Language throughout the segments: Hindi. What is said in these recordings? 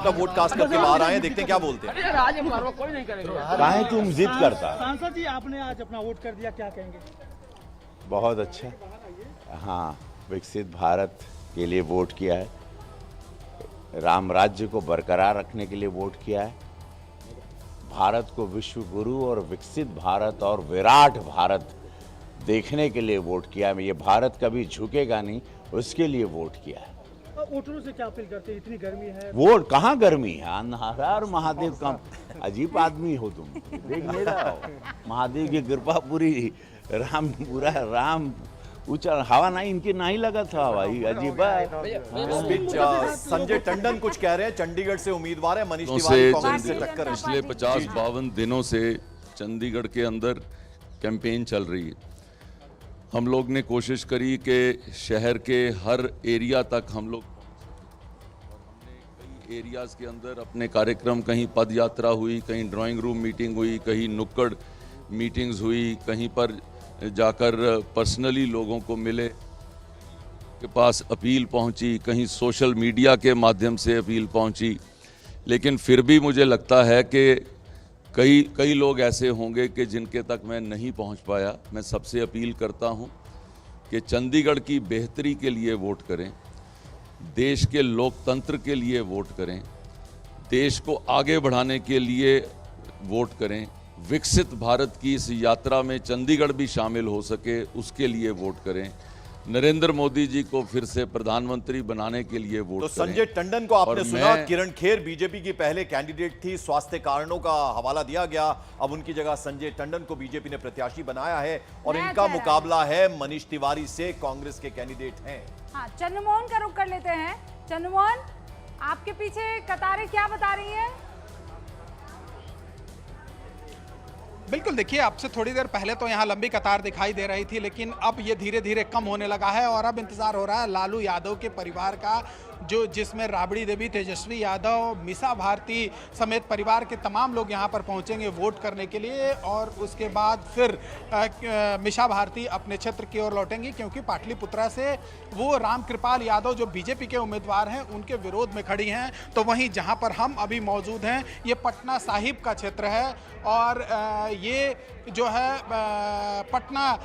अपना वोट कास्ट करके बाहर आए हैं, देखते हैं क्या बोलते हैं। कोई नहीं करेगा। काहे तुम जिद करता? सांसद जी आपने आज अपना वोट कर दिया, क्या कहेंगे? बहुत अच्छा। हाँ, विकसित भारत के लिए वोट किया है, राम राज्य को बरकरार रखने के लिए वोट किया है, भारत को विश्व गुरु और विकसित भारत और विराट भारत देखने के लिए वोट किया है। ये भारत कभी झुकेगा नहीं, उसके लिए वोट किया है। वोटरों से क्या अपील करते हैं? इतनी गर्मी है। वोट कहाँ गर्मी है, अन्हार महादेव का अजीब आदमी हो तुम, देख नहीं रहा हो? महादेव की कृपा पूरी, राम पूरा, राम ऊंचा, हवा नहीं इनकी नहीं लगा था हवा, अजीब है। इस बीच संजय टंडन कुछ कह रहे हैं, चंडीगढ़ से उम्मीदवार है, मनीष तिवारी कांग्रेस से टक्कर है। पिछले 50-52 दिनों से चंडीगढ़ के अंदर कैंपेन चल रही है। हम लोग ने कोशिश करी कि शहर के हर एरिया तक हम लोग, हमने कई एरियाज़ के अंदर अपने कार्यक्रम, कहीं पद यात्रा हुई, कहीं ड्राइंग रूम मीटिंग हुई, कहीं नुक्कड़ मीटिंग्स हुई, कहीं पर जाकर पर्सनली लोगों को मिले, के पास अपील पहुंची, कहीं सोशल मीडिया के माध्यम से अपील पहुंची। लेकिन फिर भी मुझे लगता है कि कई लोग ऐसे होंगे कि जिनके तक मैं नहीं पहुंच पाया। मैं सबसे अपील करता हूं कि चंडीगढ़ की बेहतरी के लिए वोट करें, देश के लोकतंत्र के लिए वोट करें, देश को आगे बढ़ाने के लिए वोट करें, विकसित भारत की इस यात्रा में चंडीगढ़ भी शामिल हो सके उसके लिए वोट करें, नरेंद्र मोदी जी को फिर से प्रधानमंत्री बनाने के लिए वोट तो करें। संजय टंडन को आपने सुना, किरण खेर बीजेपी की पहले कैंडिडेट थी, स्वास्थ्य कारणों का हवाला दिया गया, अब उनकी जगह संजय टंडन को बीजेपी ने प्रत्याशी बनाया है और इनका मुकाबला है मनीष तिवारी से, कांग्रेस के कैंडिडेट हैं। हाँ, चंद्रमोहन का रुख कर लेते हैं। चंद्रमोहन, आपके पीछे कतारें क्या बता रही हैं? बिल्कुल, देखिए आपसे थोड़ी देर पहले तो यहाँ लंबी कतार दिखाई दे रही थी, लेकिन अब ये धीरे धीरे कम होने लगा है और अब इंतजार हो रहा है लालू यादव के परिवार का, जो जिसमें राबड़ी देवी, तेजस्वी यादव, मीसा भारती समेत परिवार के तमाम लोग यहाँ पर पहुँचेंगे वोट करने के लिए और उसके बाद फिर मीसा भारती अपने क्षेत्र की ओर लौटेंगी, क्योंकि पाटलिपुत्रा से वो राम कृपाल यादव जो बीजेपी के उम्मीदवार हैं उनके विरोध में खड़ी हैं। तो वहीं जहाँ पर हम अभी मौजूद हैं ये पटना साहिब का क्षेत्र है और ये जो है पटना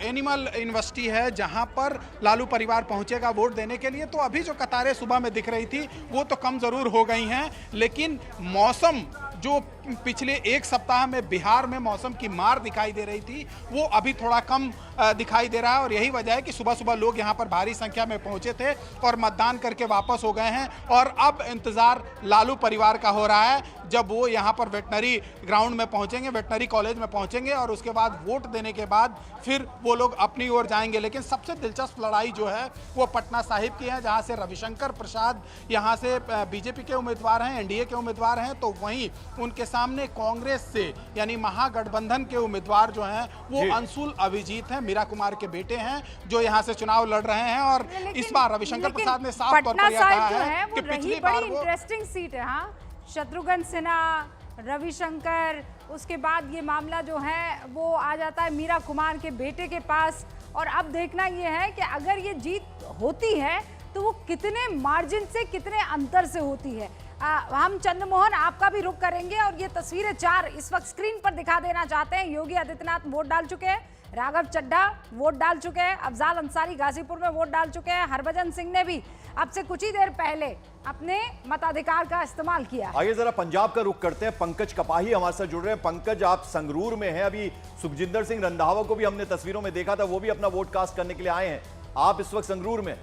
एनिमल यूनिवर्सिटी है जहां पर लालू परिवार पहुंचेगा वोट देने के लिए। तो अभी जो कतारें सुबह में दिख रही थी वो तो कम ज़रूर हो गई हैं, लेकिन मौसम जो पिछले एक सप्ताह में बिहार में मौसम की मार दिखाई दे रही थी वो अभी थोड़ा कम दिखाई दे रहा है और यही वजह है कि सुबह सुबह लोग यहाँ पर भारी संख्या में पहुँचे थे और मतदान करके वापस हो गए हैं और अब इंतज़ार लालू परिवार का हो रहा है जब वो यहाँ पर वेटनरी ग्राउंड में पहुँचेंगे, वेटनरी कॉलेज में पहुँचेंगे और उसके बाद वोट देने के बाद फिर वो लोग अपनी ओर जाएंगे। लेकिन सबसे दिलचस्प लड़ाई जो है वो पटना साहिब की है, जहाँ से रविशंकर प्रसाद यहाँ से बीजेपी के उम्मीदवार हैं, एनडीए के उम्मीदवार हैं, तो वहीं उनके सामने कांग्रेस से यानी महागठबंधन के उम्मीदवार जो हैं वो अंशुल अभिजीत हैं, मीरा कुमार के बेटे हैं, जो यहाँ से चुनाव लड़ रहे हैं। और इस बार रविशंकर प्रसाद ने साफ तौर पर यह कहा है कि पिछली बार वो इंटरेस्टिंग सीट है। हाँ, शत्रुघ्न सिन्हा, रविशंकर, उसके बाद ये मामला जो है वो आ जाता है मीरा कुमार के बेटे के पास। और अब देखना ये है कि अगर ये जीत होती है तो वो कितने मार्जिन से, कितने अंतर से होती है। हम चंद्रमोहन आपका भी रुख करेंगे और ये तस्वीरें 4 इस वक्त स्क्रीन पर दिखा देना चाहते हैं। योगी आदित्यनाथ वोट डाल चुके हैं, राघव चड्ढा वोट डाल चुके हैं, अफजाल अंसारी गाजीपुर में वोट डाल चुके हैं, हरभजन सिंह ने भी अब से कुछ ही देर पहले अपने मताधिकार का इस्तेमाल किया। आइए जरा पंजाब का रुख करते हैं, पंकज कपाही हमारे साथ जुड़ रहे हैं। पंकज, आप संगरूर में हैं, अभी सुखजिंदर सिंह रंधावा को भी हमने तस्वीरों में देखा था, वो भी अपना वोट कास्ट करने के लिए आए हैं। आप इस वक्त संगरूर में?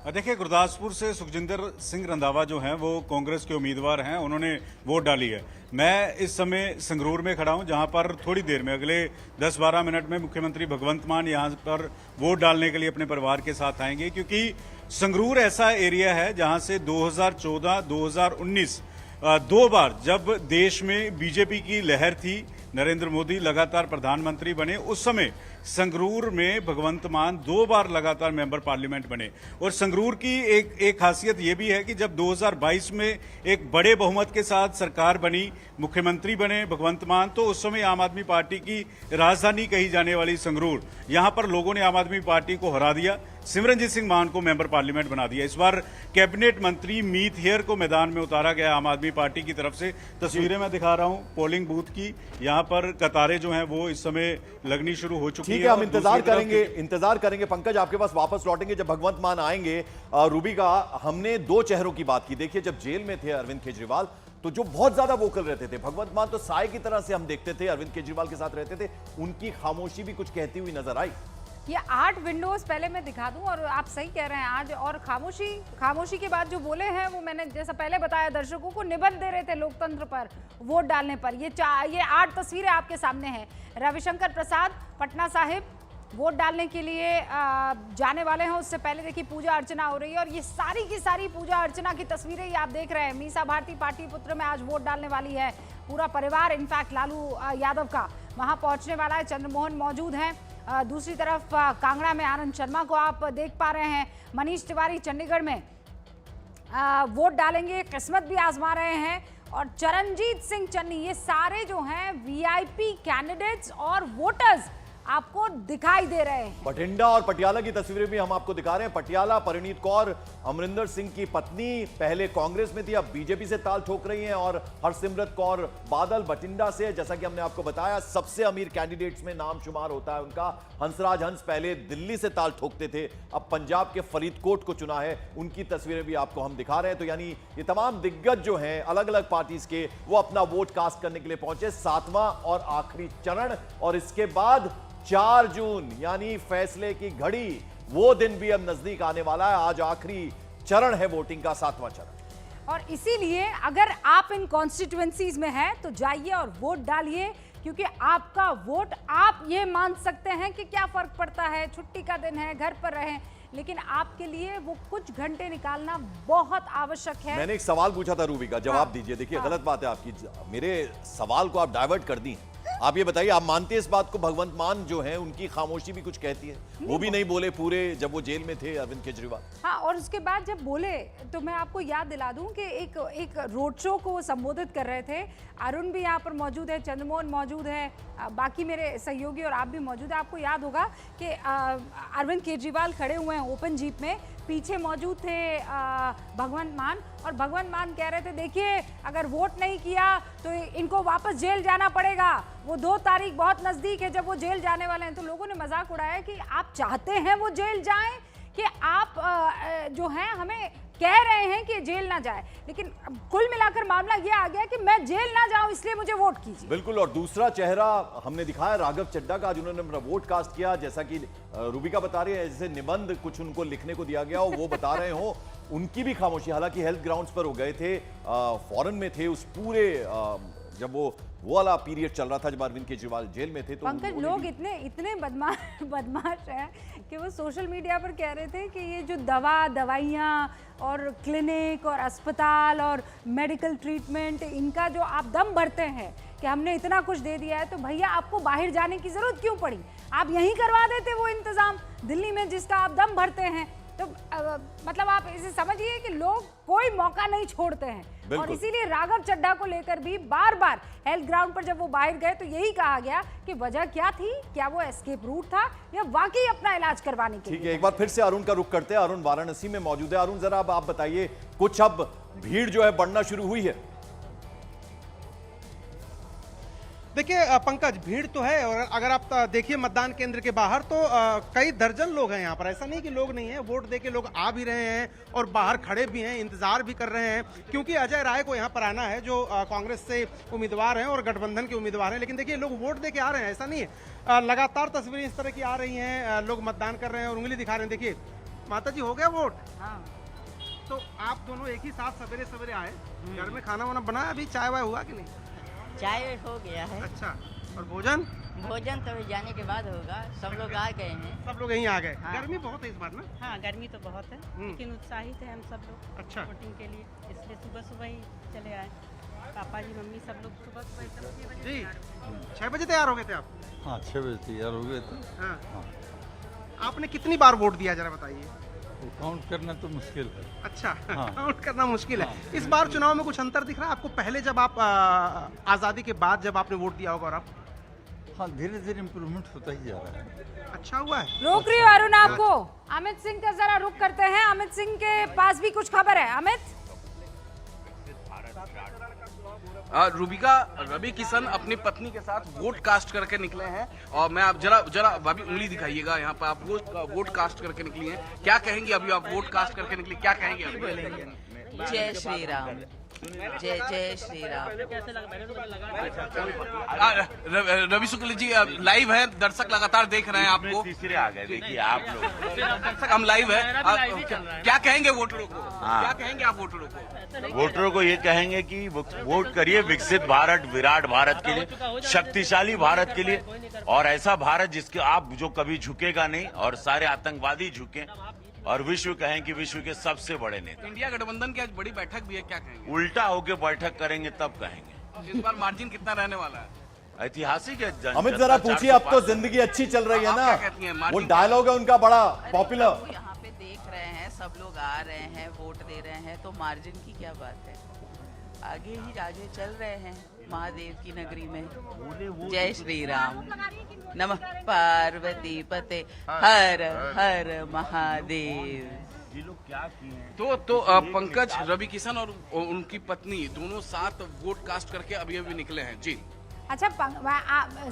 देखिए, गुरदासपुर से सुखजिंदर सिंह रंधावा जो हैं वो कांग्रेस के उम्मीदवार हैं, उन्होंने वोट डाली है। मैं इस समय संगरूर में खड़ा हूं, जहां पर थोड़ी देर में अगले 10-12 मिनट में मुख्यमंत्री भगवंत मान यहां पर वोट डालने के लिए अपने परिवार के साथ आएंगे, क्योंकि संगरूर ऐसा एरिया है जहां से 2014-2019 2 बार जब देश में बीजेपी की लहर थी, नरेंद्र मोदी लगातार प्रधानमंत्री बने, उस समय संगरूर में भगवंत मान 2 बार लगातार मेंबर पार्लियामेंट बने। और संगरूर की एक खासियत यह भी है कि जब 2022 में एक बड़े बहुमत के साथ सरकार बनी, मुख्यमंत्री बने भगवंत मान, तो उस समय आम आदमी पार्टी की राजधानी कही जाने वाली संगरूर, यहां पर लोगों ने आम आदमी पार्टी को हरा दिया, सिमरनजीत सिंह मान को मेंबर पार्लियामेंट बना दिया। इस बार कैबिनेट मंत्री मीत हेयर को मैदान में उतारा गया आम आदमी पार्टी की तरफ से। तस्वीरें मैं दिखा रहा हूं पोलिंग बूथ की, यहां पर कतारें जो हैं वो इस समय लगनी शुरू हो चुकी है। ठीक है, हम इंतजार करेंगे पंकज, आपके पास वापस लौटेंगे जब भगवंत मान आएंगे। रूबी का हमने 2 चेहरों की बात की। देखिए, जब जेल में थे अरविंद केजरीवाल तो जो बहुत ज्यादा वोकल रहते थे, भगवंत मान तो साय की तरह से हम देखते थे, अरविंद केजरीवाल के साथ रहते थे, उनकी खामोशी भी कुछ कहती हुई नजर आई। ये 8 विंडोज पहले मैं दिखा दूं, और आप सही कह रहे हैं आज, और खामोशी के बाद जो बोले हैं वो मैंने जैसा पहले बताया दर्शकों को, निबंध दे रहे थे लोकतंत्र पर, वोट डालने पर। ये 8 तस्वीरें आपके सामने हैं। रविशंकर प्रसाद पटना साहिब वोट डालने के लिए जाने वाले हैं। उससे पहले देखिए पूजा अर्चना हो रही है, और ये सारी की सारी पूजा अर्चना की तस्वीरें ये आप देख रहे हैं। मीसा भारती पाटलिपुत्र में आज वोट डालने वाली है पूरा परिवार, इनफैक्ट लालू यादव का वहां पहुंचने वाला है। चंद्रमोहन मौजूद हैं। दूसरी तरफ कांगड़ा में आनंद शर्मा को आप देख पा रहे हैं। मनीष तिवारी चंडीगढ़ में वोट डालेंगे, किस्मत भी आजमा रहे हैं। और चरणजीत सिंह चन्नी, ये सारे जो हैं वीआईपी कैंडिडेट्स और वोटर्स आपको दिखाई दे रहे हैं। बठिंडा और पटियाला की तस्वीरें भी हम आपको दिखा रहे हैं। पटियाला, परिणीत कौर अमरिंदर सिंह की पत्नी, पहले कांग्रेस में थी, अब बीजेपी से ताल ठोक रही हैं, और हरसिमरत कौर बादल बठिंडा से, जैसा कि हमने आपको बताया, सबसे अमीर कैंडिडेट्स में नाम शुमार होता है उनका। हंसराज हंस पहले दिल्ली से ताल ठोकते थे, अब पंजाब के फरीदकोट को चुना है, उनकी तस्वीरें भी आपको हम दिखा रहे हैं। तो यानी ये तमाम दिग्गज जो हैं अलग अलग पार्टीज के, वो अपना वोट कास्ट करने के लिए पहुंचे। 7वां और आखिरी चरण, और इसके बाद 4 जून यानी फैसले की घड़ी, वो दिन भी अब नजदीक आने वाला है। आज आखिरी चरण है वोटिंग का, 7वां चरण। और इसीलिए अगर आप इन कॉन्स्टिट्यूएंसीज में हैं तो जाइए और वोट डालिए, क्योंकि आपका वोट, आप ये मान सकते हैं कि क्या फर्क पड़ता है, छुट्टी का दिन है, घर पर रहें, लेकिन आपके लिए वो कुछ घंटे निकालना बहुत आवश्यक है। मैंने एक सवाल पूछा था रूबी का, जवाब दीजिए। देखिए, गलत बात है आपकी, मेरे सवाल को आप डाइवर्ट कर दी। आप ये बताइए, आप मानते हैं इस बात को, भगवंत मान जो है उनकी खामोशी भी कुछ कहती है? वो भी नहीं बोले पूरे जब वो जेल में थे अरविंद केजरीवाल। हाँ, और उसके बाद जब बोले तो मैं आपको याद दिला दूं कि एक रोड शो को संबोधित कर रहे थे। अरुण भी यहाँ पर मौजूद है, चंद्रमोहन मौजूद है, बाकी मेरे सहयोगी और आप भी मौजूद है। आपको याद होगा कि अरविंद केजरीवाल खड़े हुए हैं ओपन जीप में, पीछे मौजूद थे भगवंत मान, और भगवंत मान कह रहे थे देखिए अगर वोट नहीं किया तो इनको वापस जेल जाना पड़ेगा, वो 2 तारीख बहुत नजदीक है जब वो जेल जाने वाले हैं। तो लोगों ने मजाक उड़ाया कि आप चाहते हैं वो जेल जाएं कि आप जो हैं हमें कह रहे हैं कि जेल ना जाए, लेकिन कुल मिलाकर मामला ये आ गया कि मैं जेल ना जाऊं इसलिए मुझे वोट कीजिए। बिल्कुल, और दूसरा चेहरा हमने दिखाया राघव चड्ढा का, जिन्होंने अपना वोट कास्ट किया। जैसा कि रूबिका बता रही है, जैसे निबंध कुछ उनको लिखने को दिया गया हो, वो बता रहे हो, उनकी भी खामोशी। हालांकि हेल्थ ग्राउंड्स पर हो गए थे, फॉरेन में थे उस पूरे जब वो वाला पीरियड चल रहा था जब अरविंद केजरीवाल जेल में थे। तो पंकज, लोग इतने बदमाश हैं कि वो सोशल मीडिया पर कह रहे थे कि ये जो दवाइयाँ और क्लिनिक और अस्पताल और मेडिकल ट्रीटमेंट, इनका जो आप दम भरते हैं कि हमने इतना कुछ दे दिया है, तो भैया आपको बाहर जाने की जरूरत क्यों पड़ी? आप यहीं करवा देते वो इंतजाम दिल्ली में जिसका आप दम भरते हैं। तो मतलब आप इसे समझिए कि लोग कोई मौका नहीं छोड़ते हैं, और इसीलिए राघव चड्ढा को लेकर भी बार बार हेल्थ ग्राउंड पर जब वो बाहर गए तो यही कहा गया कि वजह क्या थी, क्या वो एस्केप रूट था या वाकई अपना इलाज करवाने के लिए। ठीक है, एक बार फिर से अरुण का रुख करते हैं। अरुण वाराणसी में मौजूद है। अरुण, जरा आप बताइए, कुछ अब भीड़ जो है बढ़ना शुरू हुई है? देखिए पंकज, भीड़ तो है, और अगर आप देखिए मतदान केंद्र के बाहर तो कई दर्जन लोग हैं यहाँ पर। ऐसा नहीं कि लोग नहीं हैं, वोट दे के लोग आ भी रहे हैं और बाहर खड़े भी हैं, इंतजार भी कर रहे हैं, क्योंकि अजय राय को यहाँ पर आना है जो कांग्रेस से उम्मीदवार हैं और गठबंधन के उम्मीदवार हैं। लेकिन देखिए लोग वोट दे के आ रहे हैं, ऐसा नहीं है। लगातार तस्वीरें इस तरह की आ रही हैं, लोग मतदान कर रहे हैं और उंगली दिखा रहे हैं। देखिए माता जी, हो गया वोट? हाँ। तो आप दोनों एक ही साथ सवेरे सवेरे आए, घर में खाना वाना बनाया, अभी चाय वाय हुआ कि नहीं? चाय हो गया है। अच्छा, और भोजन? भोजन तो जाने के बाद होगा, सब लोग आ गए हैं। सब लोग यहीं आ गए। हाँ। गर्मी बहुत है इस बार ना? हाँ, गर्मी तो बहुत है, लेकिन उत्साहित है हम सब लोग अच्छा, वोटिंग के लिए, इसलिए सुबह सुबह ही चले आए। पापा जी मम्मी सब लोग सुबह सुबह एकदम 6 बजे जी तैयार होते हैं। 6 बजे तैयार हो गए थे आप? हाँ 6 बजे तैयार हो गए थे। हाँ। आपने कितनी बार वोट दिया जरा बताइए? वो काउंट करना तो मुश्किल है। अच्छा हाँ। काउंट करना मुश्किल है। इस बार चुनाव में कुछ अंतर दिख रहा है आपको, पहले जब आप आज़ादी के बाद जब आपने वोट दिया होगा और अब? हाँ धीरे धीरे इम्प्रूवमेंट होता ही जा रहा है। अच्छा हुआ है। रोक रही हूँ अरुण आपको। अमित सिंह का जरा रुक करते हैं, अमित सिंह के पास भी कुछ खबर है। अमित, रवि किशन अपनी पत्नी के साथ वोट कास्ट करके निकले हैं और मैं आप जरा भाभी उंगली दिखाइएगा, यहाँ पर आप वोट कास्ट करके निकली हैं। क्या कहेंगी अभी आप वोट कास्ट करके निकली, क्या कहेंगे अभी? जय श्री राम, जय जय श्री राम। रवि शुक्ल जी लाइव है, दर्शक लगातार देख रहे हैं आपको। तीसरे आ गए देखिए आप लोग। दर्शक हम लाइव है, क्या कहेंगे वोटरों को? क्या कहेंगे आप वोटरों को? वोटरों को ये कहेंगे कि वोट करिए विकसित भारत, विराट भारत के लिए, शक्तिशाली भारत के लिए, और ऐसा भारत जिसके आप जो कभी झुकेगा नहीं और सारे आतंकवादी झुके और विश्व कहें कि विश्व के सबसे बड़े नेता। इंडिया गठबंधन की आज बड़ी बैठक भी है, क्या कहेंगे? उल्टा होके बैठक करेंगे तब कहेंगे। इस बार मार्जिन कितना रहने वाला है? ऐतिहासिक है। अमित जरा पूछिए, अब तो जिंदगी अच्छी चल रही है आप ना, क्या कहती हैं? वो मार्जिन डायलॉग है उनका बड़ा पॉपुलर। यहाँ पे देख रहे हैं, सब लोग आ रहे हैं, वोट दे रहे हैं, तो मार्जिन की क्या बात है? आगे चल रहे हैं महादेव की नगरी में। जय श्री राम, नमः पार्वती पते, हर हर महादेव। तो पंकज, रवि किशन और उनकी पत्नी दोनों साथ वोट कास्ट करके अभी निकले हैं जी। अच्छा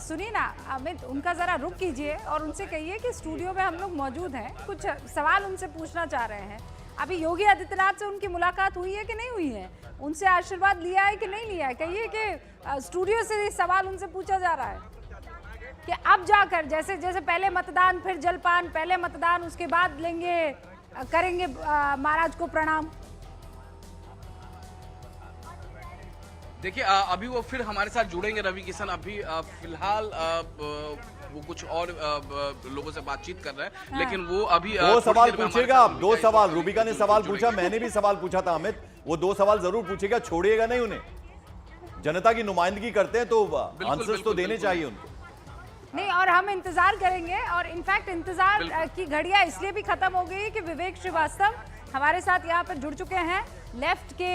सुनिए ना अमित, उनका जरा रुक कीजिए और उनसे कहिए कि स्टूडियो में हम लोग मौजूद हैं, कुछ सवाल उनसे पूछना चाह रहे हैं। अभी योगी आदित्यनाथ से उनकी मुलाकात हुई है कि नहीं हुई है? उनसे आशीर्वाद लिया है कि नहीं लिया है? कहिए कि स्टूडियो से सवाल उनसे पूछा जा रहा है कि अब जाकर जैसे जैसे पहले मतदान फिर जलपान, पहले मतदान उसके बाद करेंगे महाराज को प्रणाम। देखिए अभी वो फिर हमारे साथ जुड़ेंगे रवि किशन। अभी फिलहाल वो कुछ और लोगों से बातचीत कर रहे हैं, लेकिन वो अभी दो सवाल पूछेगा आप, 2 सवाल रूबिका ने सवाल पूछा, मैंने भी सवाल पूछा था अमित, वो 2 सवाल जरूर पूछेगा, छोड़िएगा नहीं उन्हें। जनता की नुमाइंदगी करते हैं तो आंसर्स तो देने चाहिए उनको। नहीं, और हम इंतजार करेंगे, और इनफैक्ट इंतजार की घड़ियां इसलिए भी खत्म हो गई कि विवेक श्रीवास्तव हमारे साथ यहाँ पर जुड़ चुके हैं। लेफ्ट के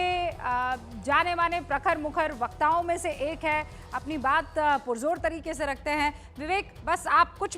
जाने माने प्रखर मुखर वक्ताओं में से एक है, अपनी बात पुरजोर तरीके से रखते हैं। विवेक, बस आप कुछ